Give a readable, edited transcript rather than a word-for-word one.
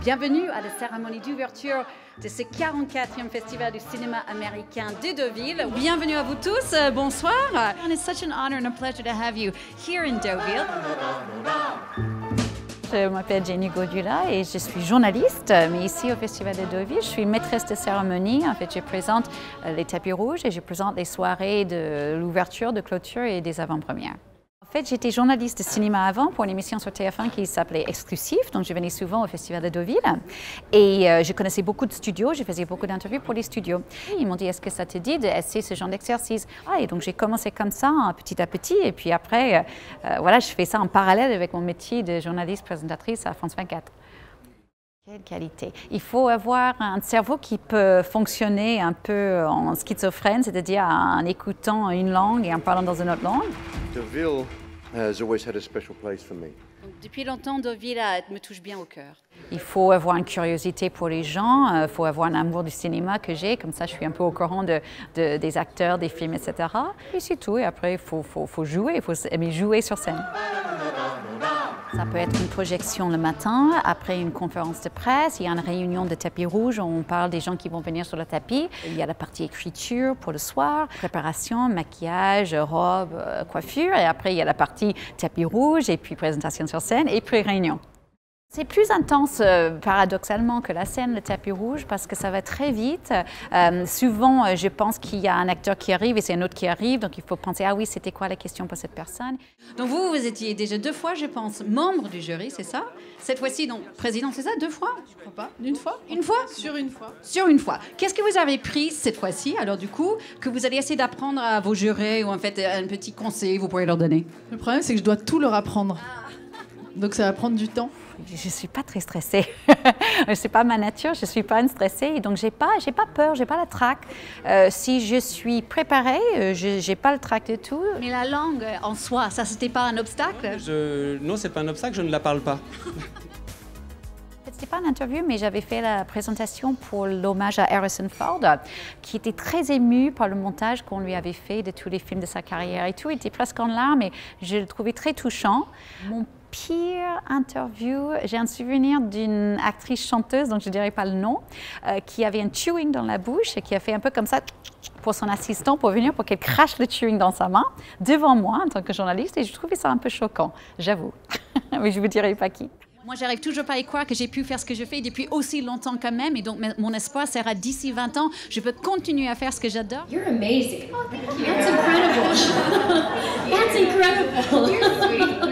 Bienvenue à la cérémonie d'ouverture de ce 44e Festival du cinéma américain de Deauville. Bienvenue à vous tous, bonsoir. And it's such an honor and a pleasure to have you here in Deauville. Je m'appelle Jenny Godula et je suis journaliste, mais ici au Festival de Deauville, je suis maîtresse de cérémonie. En fait, je présente les tapis rouges et je présente les soirées de l'ouverture, de clôture et des avant-premières. En fait, j'étais journaliste de cinéma avant pour une émission sur TF1 qui s'appelait Exclusif, donc je venais souvent au Festival de Deauville. Et je connaissais beaucoup de studios, je faisais beaucoup d'interviews pour les studios. Et ils m'ont dit, est-ce que ça te dit d'essayer ce genre d'exercice? Et donc j'ai commencé comme ça, petit à petit, et puis après, voilà, je fais ça en parallèle avec mon métier de journaliste présentatrice à France 24. Quelle qualité! Il faut avoir un cerveau qui peut fonctionner un peu en schizophrène, c'est-à-dire en écoutant une langue et en parlant dans une autre langue. Deauville has always had a special place for me. Depuis longtemps, Deauville me touche bien au cœur. Il faut avoir une curiosité pour les gens, il faut avoir un amour du cinéma que j'ai, comme ça je suis un peu au courant des acteurs, des films, etc. Et c'est tout, et après il faut jouer, il faut aimer jouer sur scène. Ça peut être une projection le matin, après une conférence de presse, il y a une réunion de tapis rouge où on parle des gens qui vont venir sur le tapis. Il y a la partie écriture pour le soir, préparation, maquillage, robe, coiffure, et après il y a la partie tapis rouge, et puis présentation sur scène, et puis réunion. C'est plus intense, paradoxalement, que la scène, le tapis rouge, parce que ça va très vite. Souvent, je pense qu'il y a un acteur qui arrive et c'est un autre qui arrive, donc il faut penser, ah oui, c'était quoi la question pour cette personne? Donc vous étiez déjà 2 fois, je pense, membre du jury, c'est ça? Cette fois-ci, donc, président, c'est ça? 2 fois? Je crois pas. Une fois? Une fois? Sur une fois. Sur une fois. Qu'est-ce que vous avez pris cette fois-ci, alors du coup, que vous allez essayer d'apprendre à vos jurés ou en fait un petit conseil vous pourrez leur donner? Le problème, c'est que je dois tout leur apprendre. Donc ça va prendre du temps. Je ne suis pas très stressée. Ce n'est pas ma nature, je ne suis pas une stressée. Donc, je n'ai pas peur, je n'ai pas la trac. Si je suis préparée, je n'ai pas le trac du tout. Mais la langue en soi, ça, c'était pas un obstacle? Non, ce n'est pas un obstacle, je ne la parle pas. Ce n'était pas une interview, mais j'avais fait la présentation pour l'hommage à Harrison Ford, qui était très ému par le montage qu'on lui avait fait de tous les films de sa carrière et tout. Il était presque en larmes et je le trouvais très touchant. Mon pire interview, j'ai un souvenir d'une actrice chanteuse, donc je ne dirais pas le nom, qui avait un chewing dans la bouche et qui a fait un peu comme ça pour son assistant pour venir pour qu'elle crache le chewing dans sa main devant moi en tant que journaliste et je trouvais ça un peu choquant, j'avoue. Mais je ne vous dirai pas qui. Moi, j'arrive toujours pas à y croire que j'ai pu faire ce que je fais depuis aussi longtemps quand même. Et donc, mon espoir sera d'ici 20 ans, je peux continuer à faire ce que j'adore. You're amazing. Oh, thank you. That's incredible. That's incredible. You're sweet.